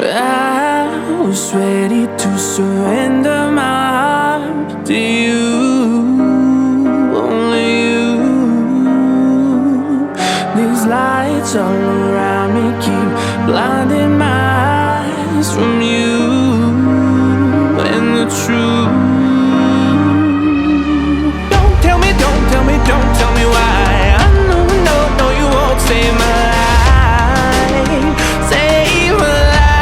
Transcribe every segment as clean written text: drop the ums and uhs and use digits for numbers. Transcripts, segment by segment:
I was ready to surrender my heart to you, only you. These lights all around me keep blinding my eyes from you and the truth. Don't tell me, don't tell me, don't tell me why. I know, no, no, you won't save my life, save my life.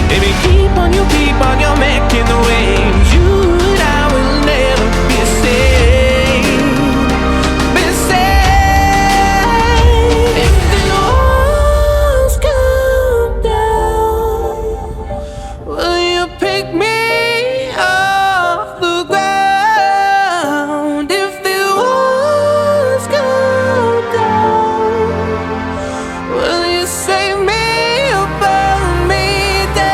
Baby, keep on, you keep on, you're making the waves. You and I will never be saved, be saved. If the walls come down, will you pick me off the ground? If the walls come down, will you save me or burn me down?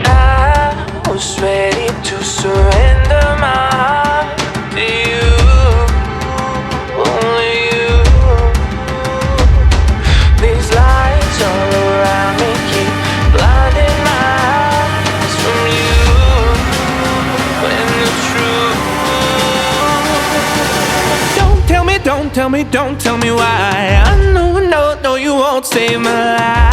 I was ready to surrender my heart to you, only you. These lights all around me keep blinding my eyes from you and the truth. Don't tell me, don't tell me, don't tell me why. I know, no, no, you won't save my life.